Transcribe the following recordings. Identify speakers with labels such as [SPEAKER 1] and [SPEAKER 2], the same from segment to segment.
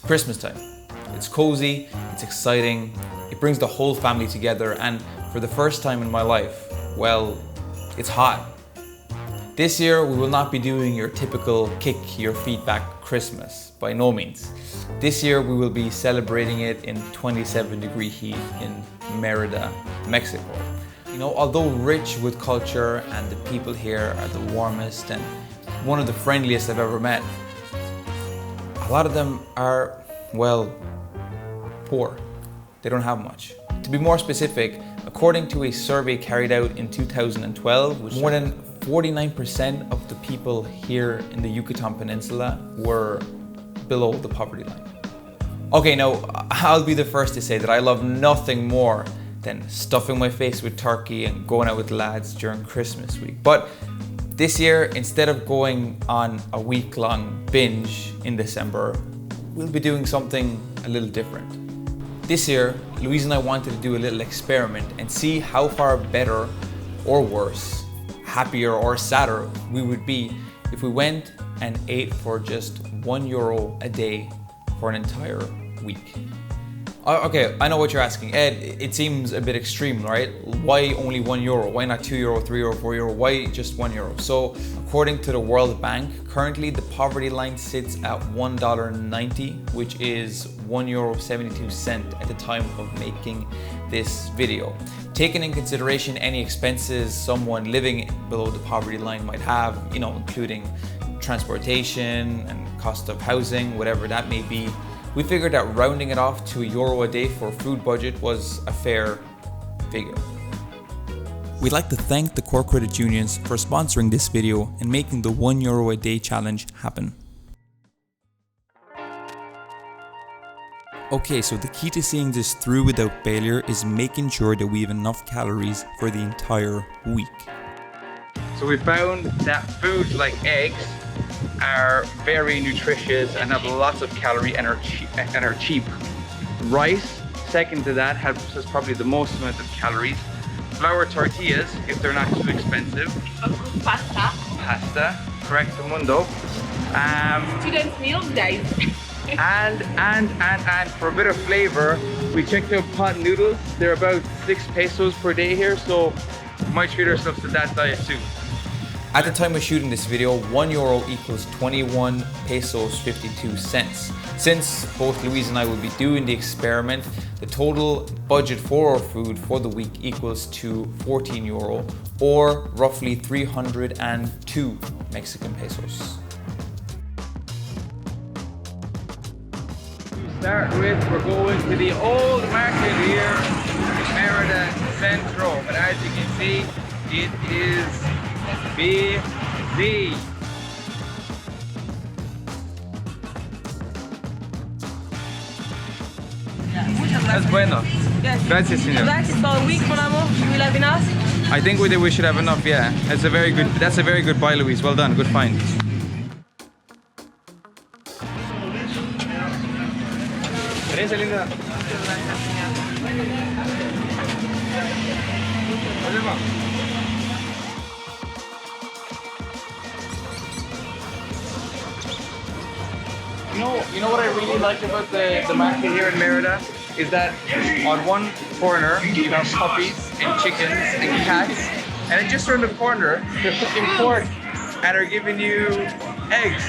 [SPEAKER 1] Christmas time. It's cozy, it's exciting, it brings the whole family together, and for the first time in my life, well, it's hot. This year we will not be doing your typical kick your feet back Christmas, by no means. This year we will be celebrating it in 27-degree heat in Merida, Mexico. You know, although rich with culture and the people here are the warmest and one of the friendliest I've ever met, a lot of them are, well, poor. They don't have much. To be more specific, according to a survey carried out in 2012, more than 49% of the people here in the Yucatan Peninsula were below the poverty line. Okay, now, I'll be the first to say that I love nothing more than stuffing my face with turkey and going out with lads during Christmas week. But this year, instead of going on a week-long binge in December, we'll be doing something a little different. This year, Louise and I wanted to do a little experiment and see how far better or worse, happier or sadder we would be if we went and ate for just €1 a day for an entire week. Okay, I know what you're asking. Ed, it seems a bit extreme, right? Why only €1? Why not €2, €3, €4? Why just €1? So, according to the World Bank, currently the poverty line sits at $1.90, which is €1.72 at the time of making this video. Taking in consideration any expenses someone living below the poverty line might have, you know, including transportation and cost of housing, whatever that may be, we figured that rounding it off to €1 a day for a food budget was a fair figure. We'd like to thank the core credit unions for sponsoring this video and making the €1 a day challenge happen. Okay, so the key to seeing this through without failure is making sure that we have enough calories for the entire week. So we found that foods like eggs are very nutritious and have lots of calories and are cheap. Rice, second to that, has probably the most amount of calories. Flour tortillas, if they're not too expensive. Pasta, correcto mundo.
[SPEAKER 2] Student meals, guys.
[SPEAKER 1] and for a bit of flavor, we checked out pot noodles. They're about 6 pesos per day here, so we might treat ourselves to that diet too. At the time of shooting this video, €1 equals 21 pesos 52 cents. Since both Louise and I will be doing the experiment, the total budget for our food for the week equals to €14, or roughly 302 Mexican pesos. To start with, we're going to the old market here in Merida Centro, but as you can see, it is busy. That's bueno.
[SPEAKER 2] Yes.
[SPEAKER 1] Gracias, señor.
[SPEAKER 2] That's for a week, mon amour. Will have enough?
[SPEAKER 1] I think we should have enough, yeah. That's a very good buy, Louise. Well done, good find. Teresa, linda. You know what I really like about the market here in Merida is that on one corner you have puppies and chickens and cats, and then just around the corner they're cooking pork and are giving you eggs.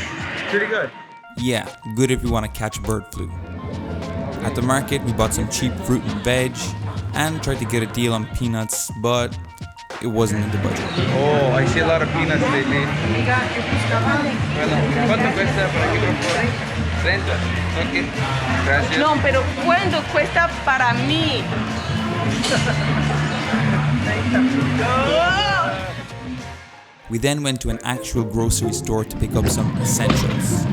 [SPEAKER 1] Pretty good. Yeah, good if you want to catch bird flu. At the market we bought some cheap fruit and veg and tried to get a deal on peanuts, but it wasn't in the budget. Oh, I see a lot of peanuts lately. ¿Cuánto cuesta para aquí, por 30. Okay. Gracias.
[SPEAKER 2] No, pero ¿cuánto cuesta para mí?
[SPEAKER 1] We then went to an actual grocery store to pick up some essentials.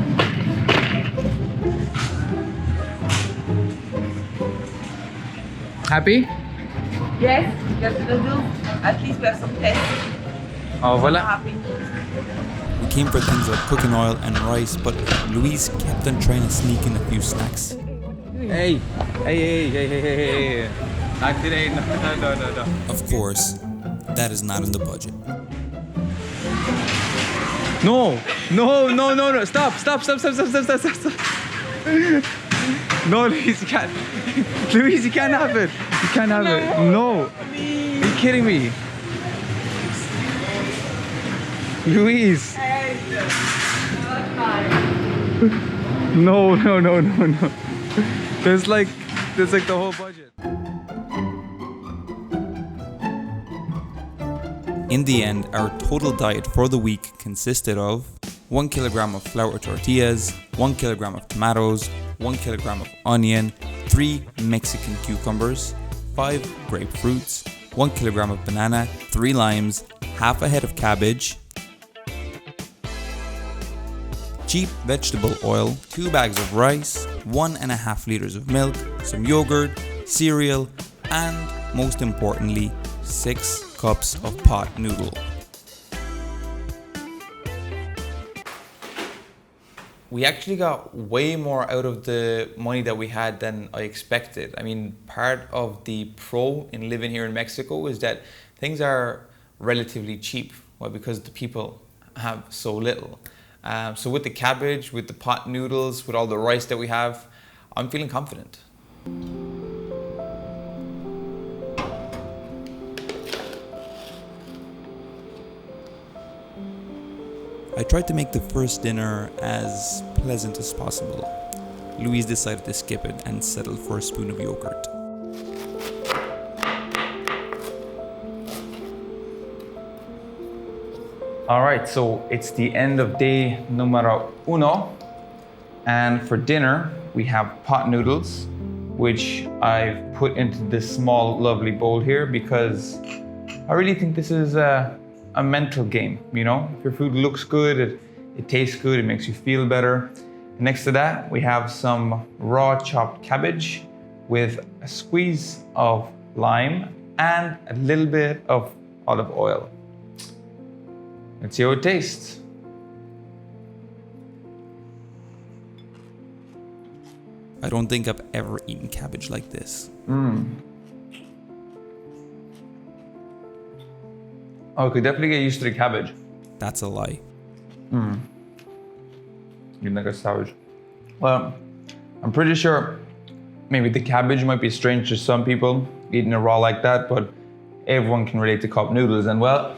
[SPEAKER 1] Happy?
[SPEAKER 2] Yes, let's do. At least we have some tests.
[SPEAKER 1] Oh, voilà.
[SPEAKER 2] Happy.
[SPEAKER 1] We came for things like cooking oil and rice, but Louise kept on trying to sneak in a few snacks. Hey. Not today, no. Of course, that is not in the budget. No, stop. No, Louise, you can't. Louise, you can't have it. You can't have it. No. Are you kidding me? Louise. No. There's like the whole budget. In the end, our total diet for the week consisted of 1 kilogram of flour tortillas, 1 kilogram of tomatoes, 1 kilogram of onion, 3 Mexican cucumbers, 5 grapefruits, 1 kilogram of banana, 3 limes, half a head of cabbage, cheap vegetable oil, 2 bags of rice, 1.5 liters of milk, some yogurt, cereal, and most importantly, 6 cups of pot noodle. We actually got way more out of the money that we had than I expected. I mean, part of the pro in living here in Mexico is that things are relatively cheap, well, because the people have so little. So with the cabbage, with the pot noodles, with all the rice that we have, I'm feeling confident. I tried to make the first dinner as pleasant as possible. Louise decided to skip it and settled for a spoon of yogurt. Alright, so it's the end of day numero uno. And for dinner, we have pot noodles, which I've put into this small, lovely bowl here because I really think this is a mental game, you know? If your food looks good, it tastes good, it makes you feel better. Next to that, we have some raw chopped cabbage with a squeeze of lime and a little bit of olive oil. Let's see how it tastes. I don't think I've ever eaten cabbage like this. Oh, I could definitely get used to the cabbage. That's a lie. You're like a savage. Well, I'm pretty sure maybe the cabbage might be strange to some people eating it raw like that, but everyone can relate to cup noodles, and well,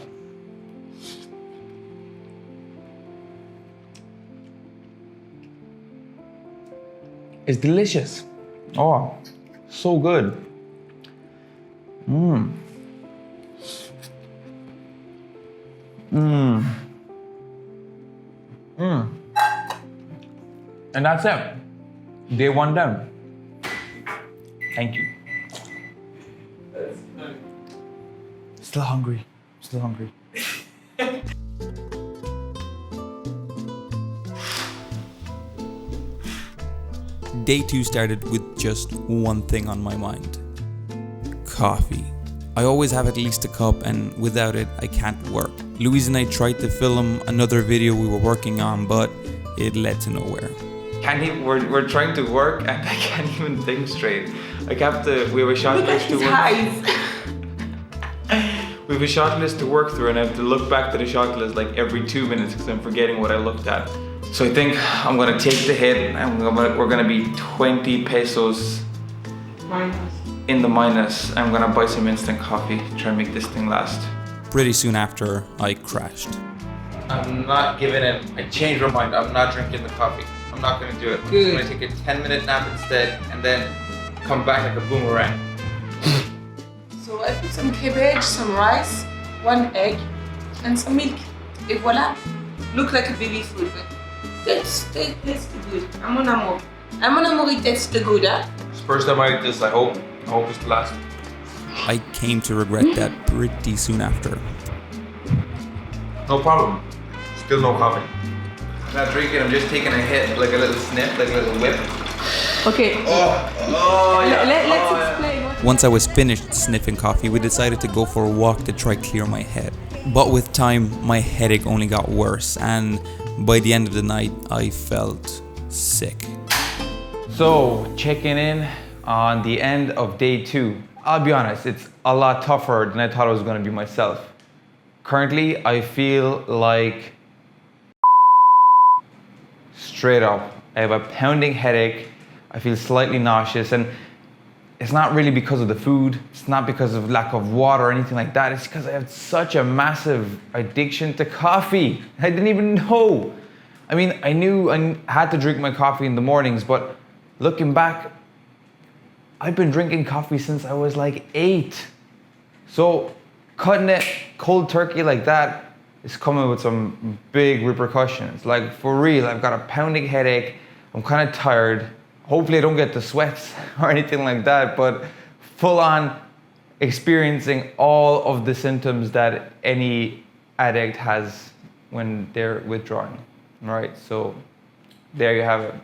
[SPEAKER 1] it's delicious. Oh, so good. And that's it. Day one done. Thank you. Still hungry. Day 2 started with just one thing on my mind. Coffee. I always have at least a cup, and without it, I can't work. Louise and I tried to film another video we were working on, but it led to nowhere. We're trying to work and I can't even think straight. We have a shot list to work. We have a shot list to work through, and I have to look back to the shot list like every 2 minutes because I'm forgetting what I looked at. So I think I'm gonna take the hit, and we're gonna be 20 pesos in the minus. I'm gonna buy some instant coffee, try and make this thing last. Pretty soon after, I crashed. I'm not giving in. I changed my mind. I'm not drinking the coffee. I'm not gonna do it. I'm just gonna take a 10-minute nap instead, and then come back like a boomerang.
[SPEAKER 2] So I put some cabbage, some rice, 1 egg, and some milk. Et voilà. Look like a baby food, but tastes good. I'm on amour. It tastes good, huh?
[SPEAKER 1] It's the first time I eat this, I hope it's the last. I came to regret that pretty soon after. No problem. Still no coffee. I'm not drinking, I'm just taking a hit, like a little sniff, like a little whip.
[SPEAKER 2] Okay. Let's explain.
[SPEAKER 1] Once I was finished sniffing coffee, we decided to go for a walk to try clear my head. But with time, my headache only got worse, and by the end of the night, I felt sick. So, checking in on the end of day 2. I'll be honest, it's a lot tougher than I thought it was going to be myself. Currently, I feel like straight up. I have a pounding headache. I feel slightly nauseous, and it's not really because of the food. It's not because of lack of water or anything like that. It's because I have such a massive addiction to coffee. I didn't even know. I mean, I knew I had to drink my coffee in the mornings, but looking back, I've been drinking coffee since I was like 8. So cutting it cold turkey like that is coming with some big repercussions. Like, for real, I've got a pounding headache. I'm kind of tired. Hopefully I don't get the sweats or anything like that, but full on experiencing all of the symptoms that any addict has when they're withdrawing, right? So there you have it.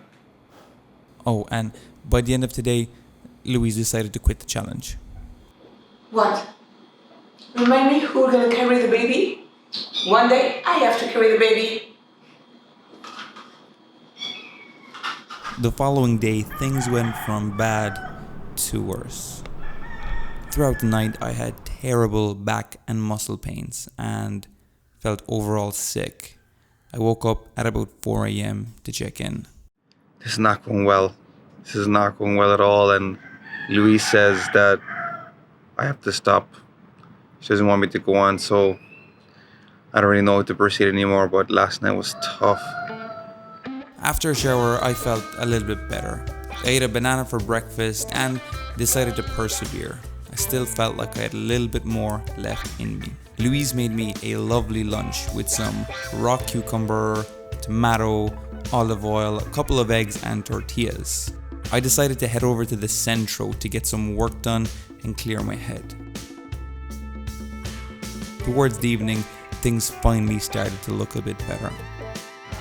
[SPEAKER 3] Oh, and by the end of today, Louise decided to quit the challenge.
[SPEAKER 2] What? Remind me who's gonna carry the baby? One day I have to carry the baby.
[SPEAKER 3] The following day, things went from bad to worse. Throughout the night, I had terrible back and muscle pains and felt overall sick. I woke up at about 4 a.m. to check in.
[SPEAKER 4] This is not going well. This is not going well at all. And Louise says that I have to stop. She doesn't want me to go on, so I don't really know how to proceed anymore, but last night was tough.
[SPEAKER 3] After a shower, I felt a little bit better. I ate a banana for breakfast and decided to persevere. I still felt like I had a little bit more left in me. Louise made me a lovely lunch with some raw cucumber, tomato, olive oil, a couple of eggs and tortillas. I decided to head over to the Centro to get some work done and clear my head. Towards the evening, things finally started to look a bit better.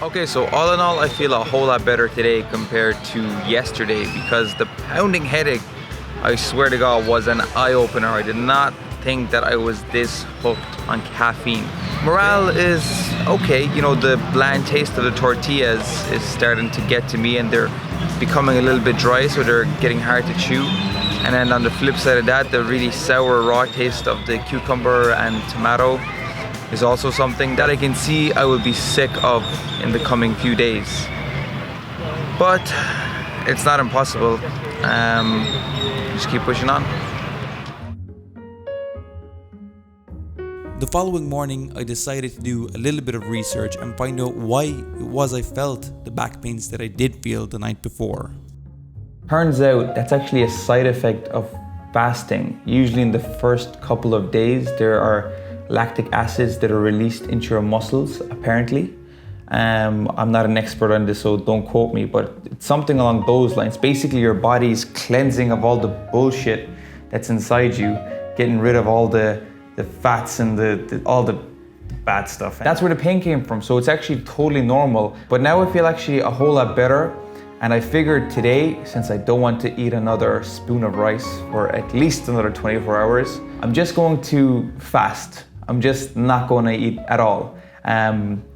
[SPEAKER 1] Okay, so all in all, I feel a whole lot better today compared to yesterday, because the pounding headache, I swear to God, was an eye-opener. I did not think that I was this hooked on caffeine. Morale is okay. You know, the bland taste of the tortillas is starting to get to me, and they're becoming a little bit dry, so they're getting hard to chew. And then on the flip side of that, the really sour raw taste of the cucumber and tomato is also something that I can see I will be sick of in the coming few days. But it's not impossible. Just keep pushing on.
[SPEAKER 3] The following morning, I decided to do a little bit of research and find out why it was I felt the back pains that I did feel the night before.
[SPEAKER 1] Turns out that's actually a side effect of fasting. Usually in the first couple of days, there are lactic acids that are released into your muscles, apparently. I'm not an expert on this, so don't quote me, but it's something along those lines. Basically, your body's cleansing of all the bullshit that's inside you, getting rid of all the fats and all the bad stuff. That's where the pain came from, so it's actually totally normal. But now I feel actually a whole lot better, and I figured today, since I don't want to eat another spoon of rice for at least another 24 hours, I'm just going to fast. I'm just not going to eat at all.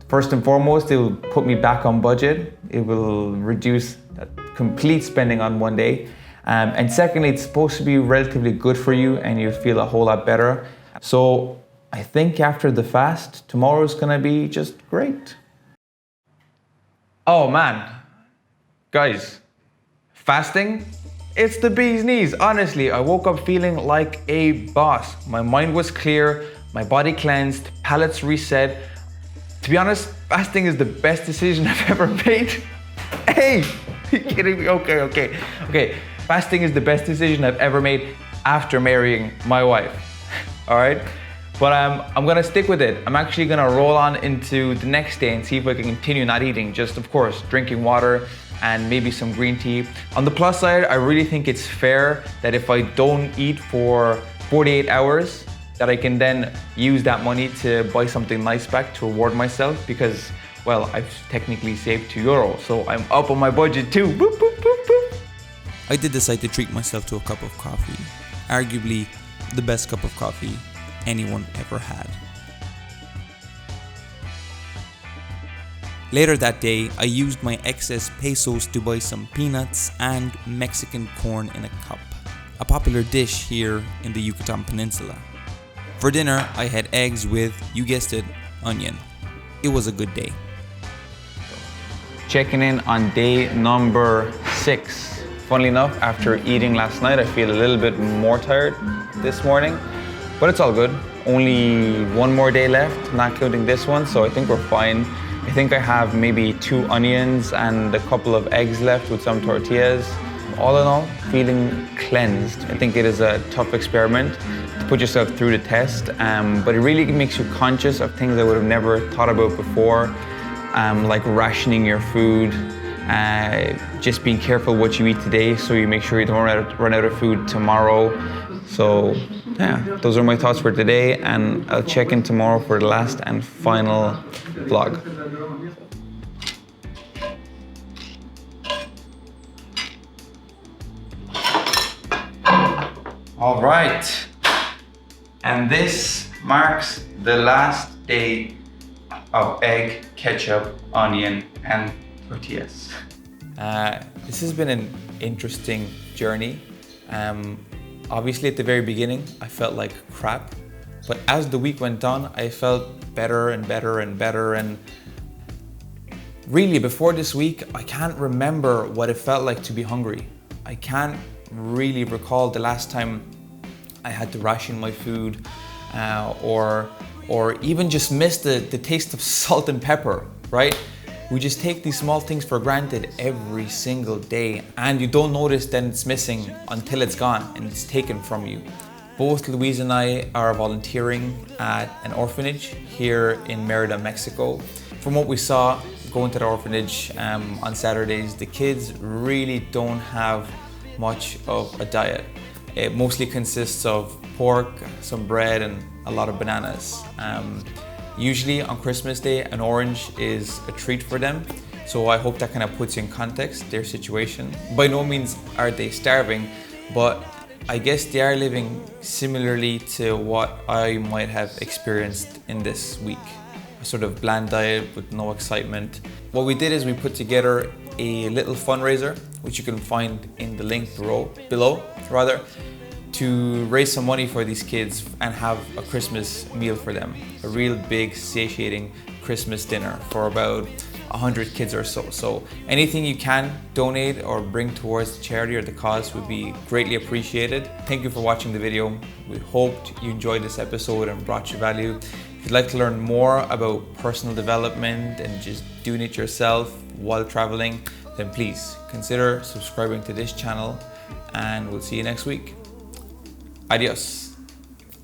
[SPEAKER 1] First and foremost, it will put me back on budget. It will reduce that complete spending on one day. And secondly, it's supposed to be relatively good for you and you feel a whole lot better. So I think after the fast, tomorrow's gonna be just great. Oh man, guys, fasting, it's the bee's knees. Honestly, I woke up feeling like a boss. My mind was clear, my body cleansed, palates reset. To be honest, fasting is the best decision I've ever made. Hey, you kidding me? Okay. Fasting is the best decision I've ever made after marrying my wife. All right? But I'm gonna stick with it. I'm actually gonna roll on into the next day and see if I can continue not eating, just of course, drinking water and maybe some green tea. On the plus side, I really think it's fair that if I don't eat for 48 hours, that I can then use that money to buy something nice back to reward myself, because, well, I've technically saved €2, so I'm up on my budget too. Boop, boop, boop, boop.
[SPEAKER 3] I did decide to treat myself to a cup of coffee, arguably the best cup of coffee anyone ever had. Later that day, I used my excess pesos to buy some peanuts and Mexican corn in a cup, a popular dish here in the Yucatan Peninsula. For dinner, I had eggs with, you guessed it, onion. It was a good day.
[SPEAKER 1] Checking in on day number 6. Funnily enough, after eating last night, I feel a little bit more tired this morning, but it's all good. Only one more day left, not including this one, so I think we're fine. I think I have maybe 2 onions and a couple of eggs left with some tortillas. All in all, feeling cleansed. I think it is a tough experiment to put yourself through the test, but it really makes you conscious of things I would have never thought about before, like rationing your food, just being careful what you eat today so you make sure you don't run out of food tomorrow. So yeah, those are my thoughts for today, and I'll check in tomorrow for the last and final vlog. All right, and this marks the last day of egg, ketchup, onion, and tortillas. This has been an interesting journey. Obviously at the very beginning, I felt like crap, but as the week went on, I felt better and better and better. And really before this week, I can't remember what it felt like to be hungry. I can't really recall the last time I had to ration my food or even just miss the taste of salt and pepper, right? We just take these small things for granted every single day, and you don't notice that it's missing until it's gone and it's taken from you. Both Louise and I are volunteering at an orphanage here in Merida, Mexico. From what we saw going to the orphanage on Saturdays, the kids really don't have much of a diet. It mostly consists of pork, some bread, and a lot of bananas. Usually on Christmas Day, an orange is a treat for them. So I hope that kind of puts in context their situation. By no means are they starving, but I guess they are living similarly to what I might have experienced in this week. A sort of bland diet with no excitement. What we did is we put together a little fundraiser, which you can find in the link below, to raise some money for these kids and have a Christmas meal for them. A real big, satiating Christmas dinner for about 100 kids or so. So anything you can donate or bring towards the charity or the cause would be greatly appreciated. Thank you for watching the video. We hoped you enjoyed this episode and brought you value. If you'd like to learn more about personal development and just doing it yourself while traveling, then please consider subscribing to this channel, and we'll see you next week. Adios.